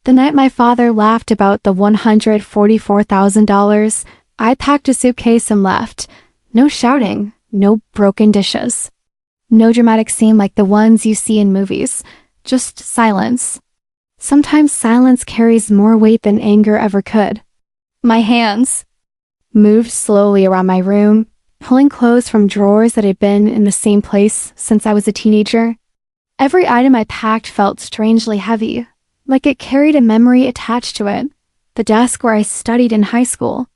The night my father laughed about the $144,000, I packed a suitcase and left. No shouting, no broken dishes. No dramatic scene like the ones you see in movies. Just silence. Sometimes silence carries more weight than anger ever could. My hands moved slowly around my room, pulling clothes from drawers that had been in the same place since I was a teenager. Every item I packed felt strangely heavy, like it carried a memory attached to it. The desk where I studied in high school.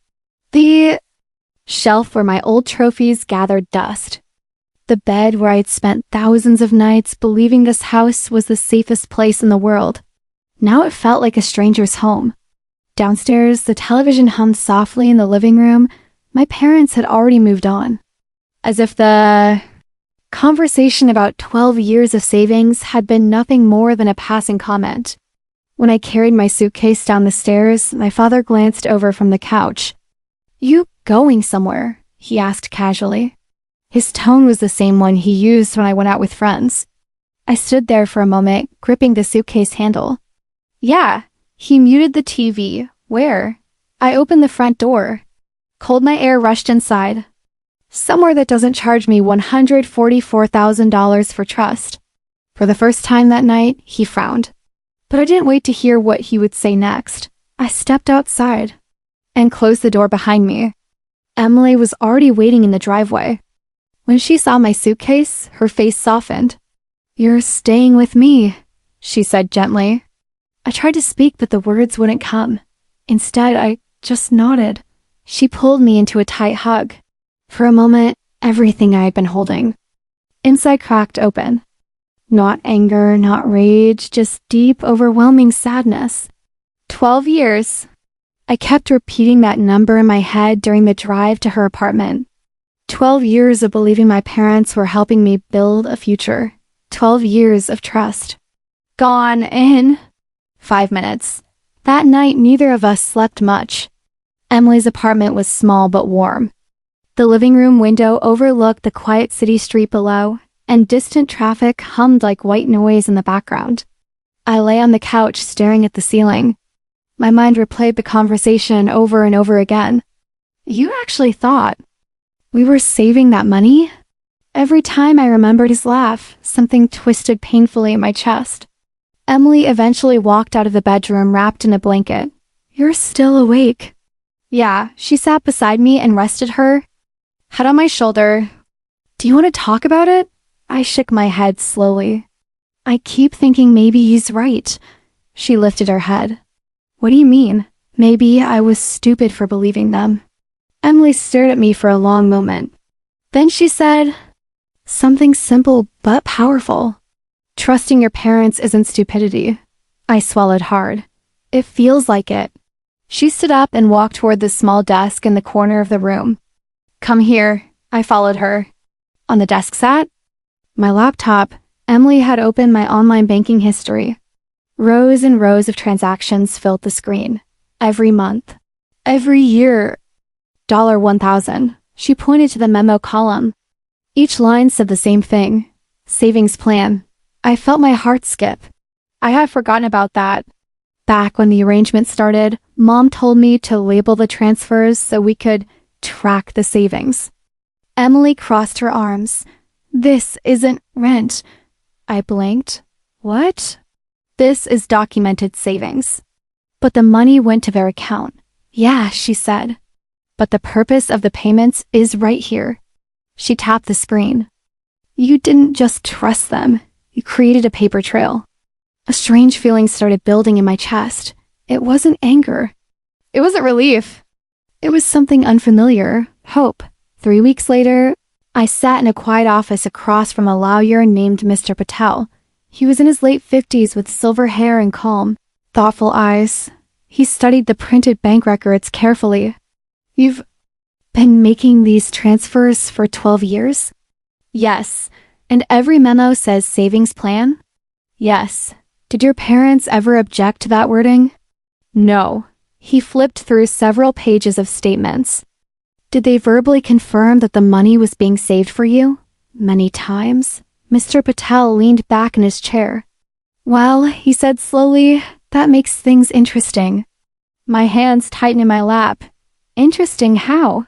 The shelf where my old trophies gathered dust. The bed where I'd spent thousands of nights believing this house was the safest place in the world. Now it felt like a stranger's home. Downstairs, the television hummed softly in the living room. My parents had already moved on. As if the conversation about 12 years of savings had been nothing more than a passing comment. When I carried my suitcase down the stairs, my father glanced over from the couch. "You going somewhere?" he asked casually. His tone was the same one he used when I went out with friends. I stood there for a moment, gripping the suitcase handle. "Yeah." He muted the TV. "Where?" I opened the front door. Cold night air rushed inside. "Somewhere that doesn't charge me $144,000 for trust." For the first time that night, he frowned. But I didn't wait to hear what he would say next. I stepped outside and closed the door behind me. Emily was already waiting in the driveway. When she saw my suitcase, her face softened. "You're staying with me," she said gently. I tried to speak, but the words wouldn't come. Instead, I just nodded. She pulled me into a tight hug. For a moment, everything I had been holding inside cracked open. Not anger, not rage, just deep, overwhelming sadness. 12 years. I kept repeating that number in my head during the drive to her apartment. 12 years of believing my parents were helping me build a future. 12 years of trust. Gone in 5 minutes. That night, neither of us slept much. Emily's apartment was small but warm. The living room window overlooked the quiet city street below, and distant traffic hummed like white noise in the background. I lay on the couch staring at the ceiling. My mind replayed the conversation over and over again. "You actually thought we were saving that money?" Every time I remembered his laugh, something twisted painfully in my chest. Emily eventually walked out of the bedroom wrapped in a blanket. "You're still awake." "Yeah." She sat beside me and rested her head on my shoulder. "Do you want to talk about it?" I shook my head slowly. "I keep thinking maybe he's right." She lifted her head. "What do you mean?" "Maybe I was stupid for believing them." Emily stared at me for a long moment. Then she said, "Something simple but powerful. Trusting your parents isn't stupidity." I swallowed hard. "It feels like it." She stood up and walked toward the small desk in the corner of the room. "Come here." I followed her. On the desk sat my laptop. Emily had opened my online banking history. Rows and rows of transactions filled the screen. Every month. Every year. $1,000. She pointed to the memo column. Each line said the same thing. Savings plan. I felt my heart skip. I had forgotten about that. Back when the arrangement started, Mom told me to label the transfers so we could track the savings. Emily crossed her arms. "This isn't rent." I blinked. "What?" "This is documented savings." "But the money went to their account." "Yeah," she said. "But the purpose of the payments is right here." She tapped the screen. "You didn't just trust them. You created a paper trail." A strange feeling started building in my chest. It wasn't anger. It wasn't relief. It was something unfamiliar. Hope. 3 weeks later, I sat in a quiet office across from a lawyer named Mr. Patel. He was in his late 50s with silver hair and calm, thoughtful eyes. He studied the printed bank records carefully. "You've been making these transfers for 12 years?" "Yes." "And every memo says savings plan?" "Yes." "Did your parents ever object to that wording?" "No." He flipped through several pages of statements. "Did they verbally confirm that the money was being saved for you?" "Many times." Mr. Patel leaned back in his chair. "Well," he said slowly, That makes things interesting. My hands tighten in my lap. Interesting how?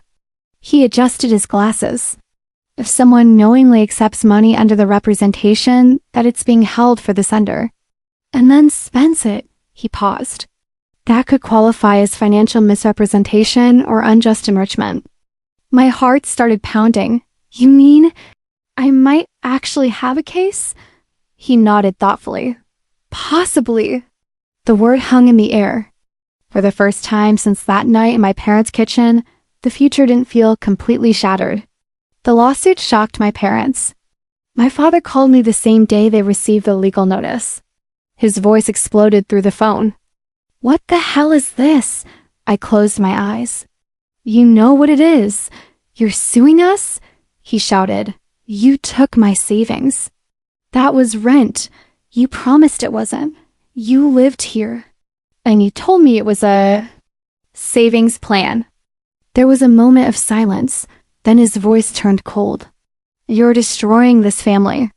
He adjusted his glasses. If someone knowingly accepts money under the representation that it's being held for the sender, and then spends it, he paused. That could qualify as financial misrepresentation or unjust enrichment. My heart started pounding. You mean I might actually have a case? He nodded thoughtfully. Possibly. The word hung in the air. For the first time since that night in my parents' kitchen, the future didn't feel completely shattered. The lawsuit shocked my parents. My father called me the same day they received the legal notice. His voice exploded through the phone. What the hell is this? I closed my eyes. You know what it is. You're suing us? He shouted. You took my savings. That was rent. You promised it wasn't. You lived here. And you told me it was a savings plan. There was a moment of silence. Then his voice turned cold. You're destroying this family.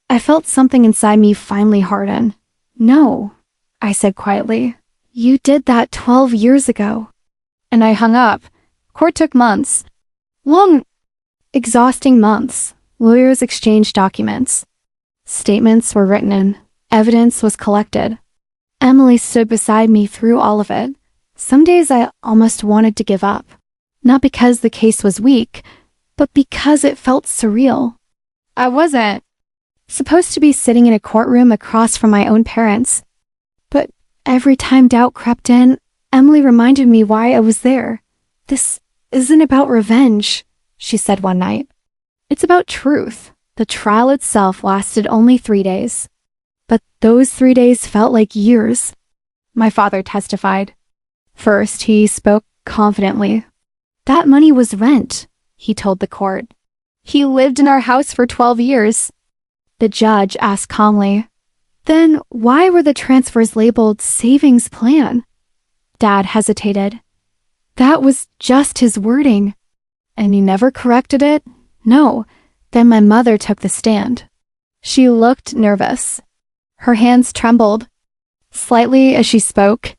I felt something inside me finally harden. No, I said quietly. You did that 12 years ago. And I hung up. Court took months. Long, exhausting months. Lawyers exchanged documents. Statements were written and evidence was collected. Emily stood beside me through all of it. Some days I almost wanted to give up. Not because the case was weak, but because it felt surreal. I wasn't supposed to be sitting in a courtroom across from my own parents. But every time doubt crept in, Emily reminded me why I was there. This isn't about revenge, she said one night. It's about truth. The trial itself lasted only 3 days. But those 3 days felt like years. My father testified. First, he spoke confidently. That money was rent, he told the court. He lived in our house for 12 years. The judge asked calmly, Then why were the transfers labeled savings plan? Dad hesitated. That was just his wording. And he never corrected it? No. Then my mother took the stand. She looked nervous. Her hands trembled slightly as she spoke.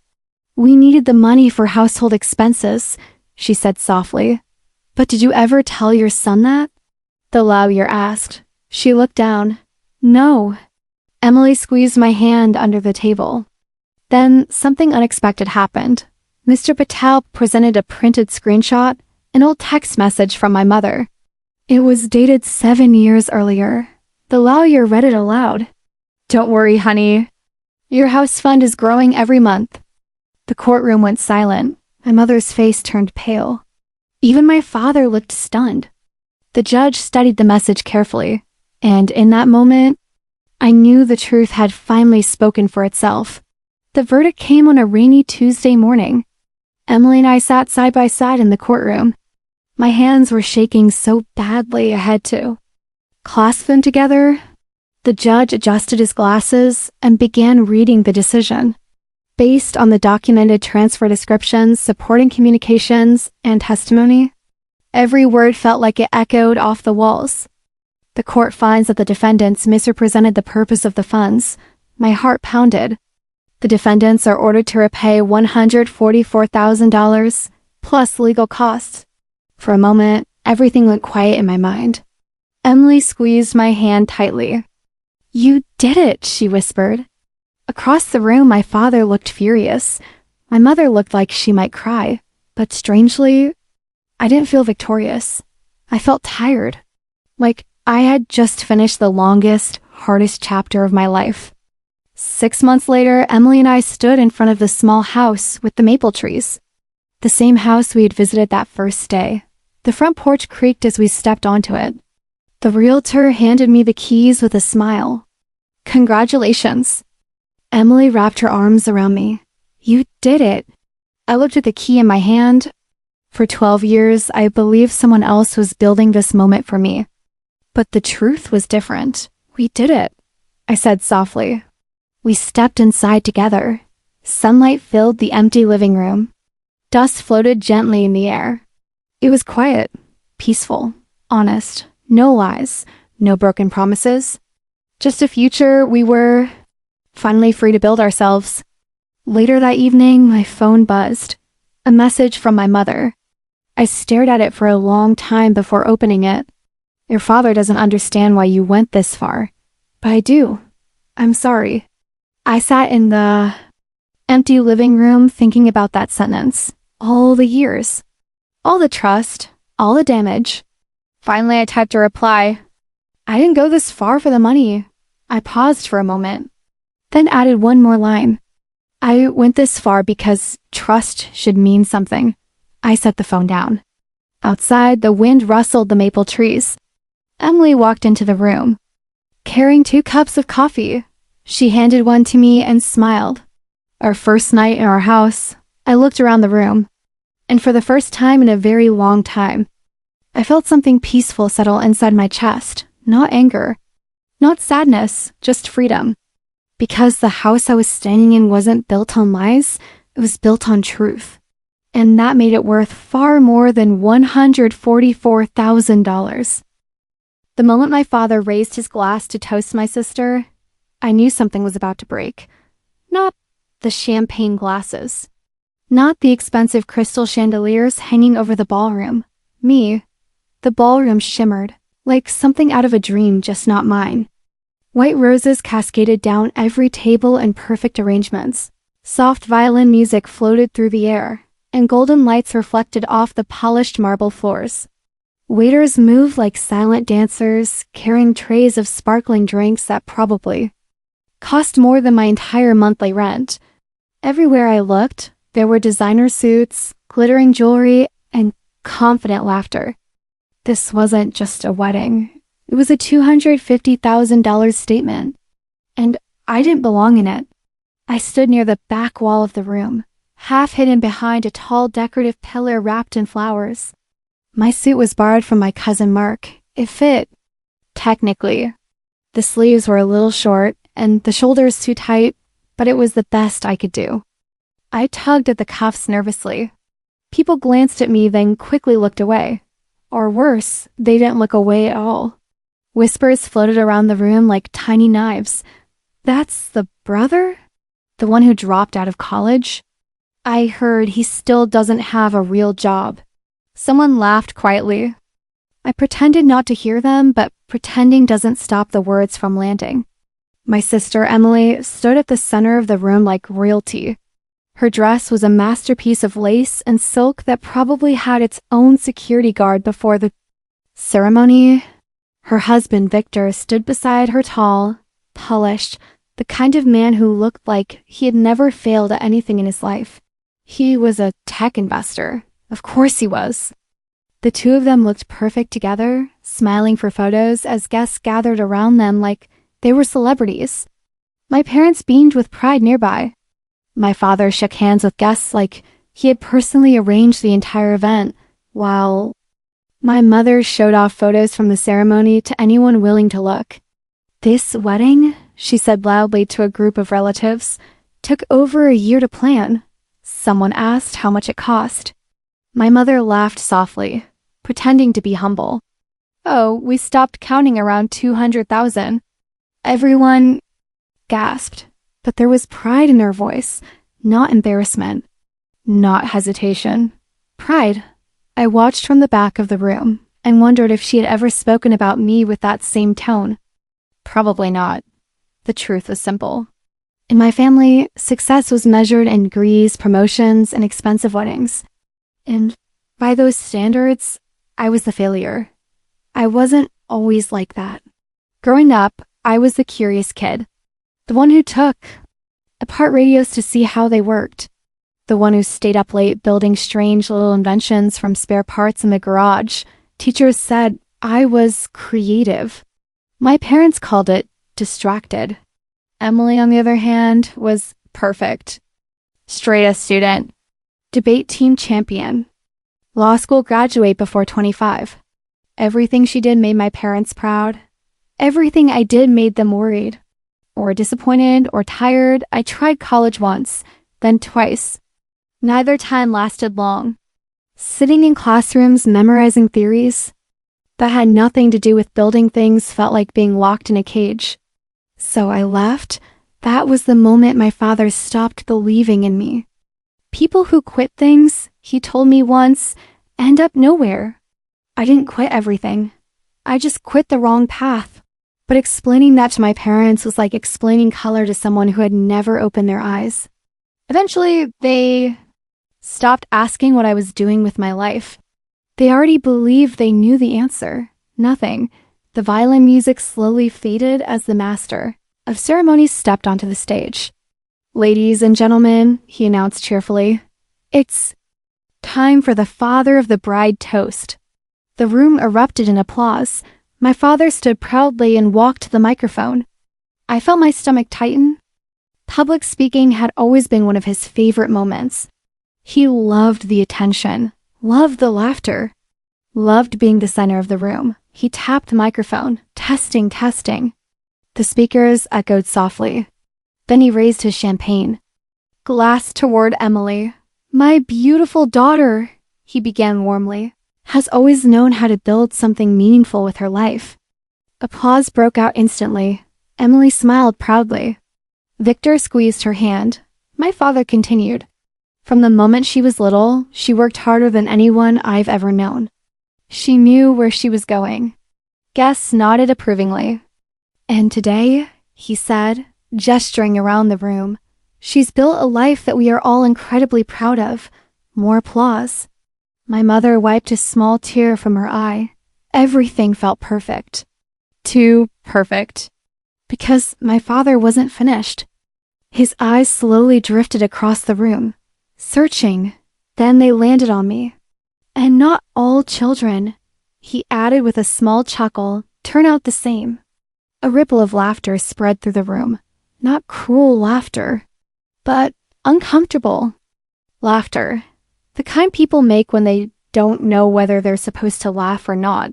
We needed the money for household expenses, she said softly. But did you ever tell your son that? The lawyer asked. She looked down. No. Emily squeezed my hand under the table. Then something unexpected happened. Mr. Patel presented a printed screenshot, an old text message from my mother. It was dated 7 years earlier. The lawyer read it aloud. Don't worry, honey. Your house fund is growing every month. The courtroom went silent. My mother's face turned pale. Even my father looked stunned. The judge studied the message carefully, and in that moment, I knew the truth had finally spoken for itself. The verdict came on a rainy Tuesday morning. Emily and I sat side by side in the courtroom. My hands were shaking so badly I had to clasp them together. The judge adjusted his glasses and began reading the decision. Based on the documented transfer descriptions, supporting communications, and testimony, every word felt like it echoed off the walls. The court finds that the defendants misrepresented the purpose of the funds. My heart pounded. The defendants are ordered to repay $144,000 plus legal costs. For a moment, everything went quiet in my mind. Emily squeezed my hand tightly. You did it, she whispered. Across the room, my father looked furious. My mother looked like she might cry. But strangely, I didn't feel victorious. I felt tired. Like I had just finished the longest, hardest chapter of my life. 6 months later, Emily and I stood in front of the small house with the maple trees. The same house we had visited that first day. The front porch creaked as we stepped onto it. The realtor handed me the keys with a smile. Congratulations. Emily wrapped her arms around me. You did it. I looked at the key in my hand. For 12 years, I believed someone else was building this moment for me. But the truth was different. We did it, I said softly. We stepped inside together. Sunlight filled the empty living room. Dust floated gently in the air. It was quiet, peaceful, honest, no lies, no broken promises. Just a future we were finally free to build ourselves. Later that evening, my phone buzzed. A message from my mother. I stared at it for a long time before opening it. Your father doesn't understand why you went this far. But I do. I'm sorry. I sat in the empty living room thinking about that sentence. All the years. All the trust. All the damage. Finally, I typed a reply. I didn't go this far for the money. I paused for a moment. Then added one more line. I went this far because trust should mean something. I set the phone down. Outside, the wind rustled the maple trees. Emily walked into the room, carrying 2 cups of coffee. She handed one to me and smiled. Our first night in our house, I looked around the room, and for the first time in a very long time, I felt something peaceful settle inside my chest. Not anger, not sadness, just freedom. Because the house I was standing in wasn't built on lies, it was built on truth. And that made it worth far more than $144,000. The moment my father raised his glass to toast my sister, I knew something was about to break. Not the champagne glasses. Not the expensive crystal chandeliers hanging over the ballroom. Me. The ballroom shimmered, like something out of a dream, just not mine. White roses cascaded down every table in perfect arrangements. Soft violin music floated through the air, and golden lights reflected off the polished marble floors. Waiters moved like silent dancers, carrying trays of sparkling drinks that probably cost more than my entire monthly rent. Everywhere I looked, there were designer suits, glittering jewelry, and confident laughter. This wasn't just a wedding. It was a $250,000 statement, and I didn't belong in it. I stood near the back wall of the room, half hidden behind a tall decorative pillar wrapped in flowers. My suit was borrowed from my cousin Mark. It fit, technically. The sleeves were a little short, and the shoulders too tight, but it was the best I could do. I tugged at the cuffs nervously. People glanced at me, then quickly looked away. Or worse, they didn't look away at all. Whispers floated around the room like tiny knives. That's the brother? The one who dropped out of college? I heard he still doesn't have a real job. Someone laughed quietly. I pretended not to hear them, but pretending doesn't stop the words from landing. My sister, Emily, stood at the center of the room like royalty. Her dress was a masterpiece of lace and silk that probably had its own security guard before the ceremony. Her husband, Victor, stood beside her, tall, polished, the kind of man who looked like he had never failed at anything in his life. He was a tech investor. Of course he was. The two of them looked perfect together, smiling for photos as guests gathered around them like they were celebrities. My parents beamed with pride nearby. My father shook hands with guests like he had personally arranged the entire event, while my mother showed off photos from the ceremony to anyone willing to look. This wedding, she said loudly to a group of relatives, took over a year to plan. Someone asked how much it cost. My mother laughed softly, pretending to be humble. Oh, we stopped counting around 200,000. Everyone gasped, but there was pride in her voice, not embarrassment, not hesitation. Pride. I watched from the back of the room and wondered if she had ever spoken about me with that same tone. Probably not. The truth was simple. In my family, success was measured in degrees, promotions, and expensive weddings. And by those standards, I was the failure. I wasn't always like that. Growing up, I was the curious kid. The one who took apart radios to see how they worked. The one who stayed up late building strange little inventions from spare parts in the garage. Teachers said I was creative. My parents called it distracted. Emily, on the other hand, was perfect. Straight A student. Debate team champion. Law school graduate before 25. Everything she did made my parents proud. Everything I did made them worried. Or disappointed or tired. I tried college once, then twice. Neither time lasted long. Sitting in classrooms memorizing theories that had nothing to do with building things felt like being locked in a cage. So I left That was the moment my father stopped believing in me. People who quit things, he told me once, end up nowhere. I didn't quit everything. I just quit the wrong path. But explaining that to my parents was like explaining color to someone who had never opened their eyes. Eventually, they stopped asking what I was doing with my life. They already believed they knew the answer. Nothing. The violin music slowly faded as the master of ceremonies stepped onto the stage. "Ladies and gentlemen," he announced cheerfully, "it's time for the father of the bride toast." The room erupted in applause. My father stood proudly and walked to the microphone. I felt my stomach tighten. Public speaking had always been one of his favorite moments. He loved the attention, loved the laughter, loved being the center of the room. He tapped the microphone, testing, testing. The speakers echoed softly. Then he raised his champagne. Glass toward Emily. "My beautiful daughter," he began warmly, "has always known how to build something meaningful with her life." Applause broke out instantly. Emily smiled proudly. Victor squeezed her hand. My father continued. "From the moment she was little, she worked harder than anyone I've ever known. She knew where she was going." Guests nodded approvingly. "And today," he said, gesturing around the room, "she's built a life that we are all incredibly proud of." More applause. My mother wiped a small tear from her eye. Everything felt perfect. Too perfect. Because my father wasn't finished. His eyes slowly drifted across the room, searching. Then they landed on me. "And not all children," he added with a small chuckle, "turn out the same." A ripple of laughter spread through the room. Not cruel laughter, but uncomfortable laughter. The kind people make when they don't know whether they're supposed to laugh or not.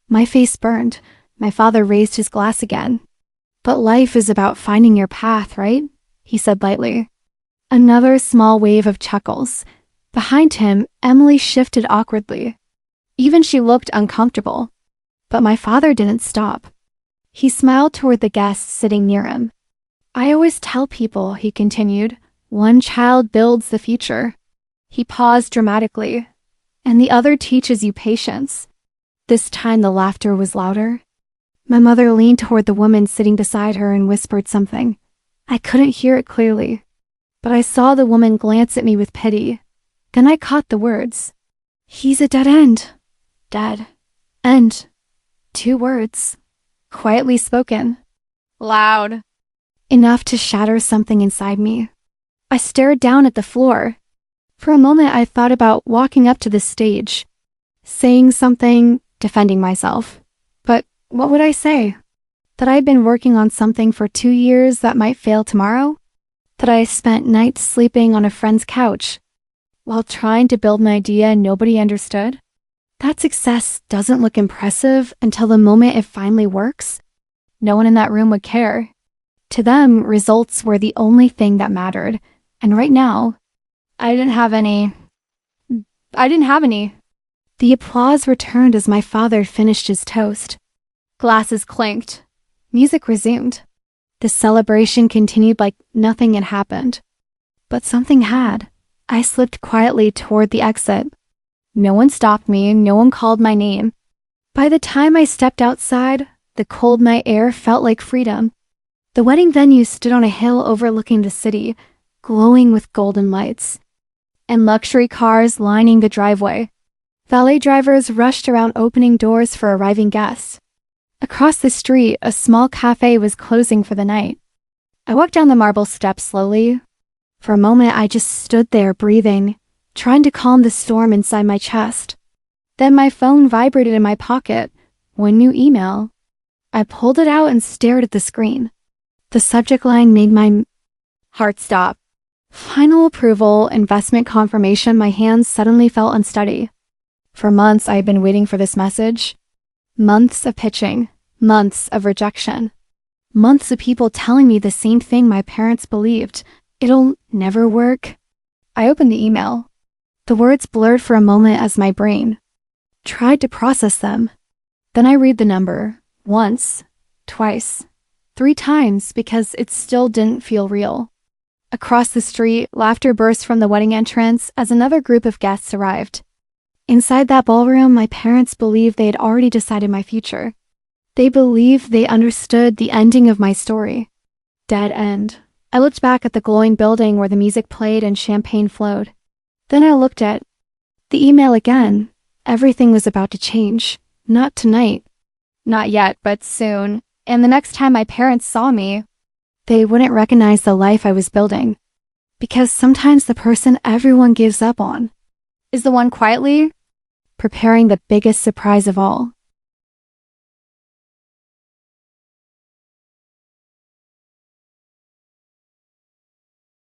My face burned. My father raised his glass again. "But life is about finding your path, right?" he said lightly. Another small wave of chuckles. Behind him, Emily shifted awkwardly. Even she looked uncomfortable. But my father didn't stop. He smiled toward the guests sitting near him. "I always tell people," he continued, "one child builds the future." He paused dramatically. "And the other teaches you patience." This time the laughter was louder. My mother leaned toward the woman sitting beside her and whispered something. I couldn't hear it clearly, but I saw the woman glance at me with pity. Then I caught the words. "He's a dead end." Dead. End. 2 words. Quietly spoken. Loud. Enough to shatter something inside me. I stared down at the floor. For a moment I thought about walking up to the stage, saying something, defending myself. But what would I say? That I'd been working on something for 2 years that might fail tomorrow? That I spent nights sleeping on a friend's couch while trying to build an idea nobody understood? That success doesn't look impressive until the moment it finally works. No one in that room would care. To them, results were the only thing that mattered. And right now, I didn't have any. The applause returned as my father finished his toast. Glasses clinked. Music resumed. The celebration continued like nothing had happened. But something had. I slipped quietly toward the exit. No one stopped me, no one called my name. By the time I stepped outside, the cold night air felt like freedom. The wedding venue stood on a hill overlooking the city, glowing with golden lights. And luxury cars lining the driveway. Valet drivers rushed around opening doors for arriving guests. Across the street, a small cafe was closing for the night. I walked down the marble steps slowly. For a moment, I just stood there breathing, trying to calm the storm inside my chest. Then my phone vibrated in my pocket. One new email. I pulled it out and stared at the screen. The subject line made my heart stop. Final approval, investment confirmation. My hands suddenly felt unsteady. For months, I had been waiting for this message. Months of pitching. Months of rejection. Months of people telling me the same thing my parents believed. It'll never work. I opened the email. The words blurred for a moment as my brain tried to process them. Then I read the number. Once. Twice. 3 times because it still didn't feel real. Across the street, laughter burst from the wedding entrance as another group of guests arrived. Inside that ballroom, my parents believed they had already decided my future. They believed they understood the ending of my story. Dead end. I looked back at the glowing building where the music played and champagne flowed. Then I looked at the email again. Everything was about to change. Not tonight. Not yet, but soon. And the next time my parents saw me, they wouldn't recognize the life I was building. Because sometimes the person everyone gives up on is the one quietly preparing the biggest surprise of all.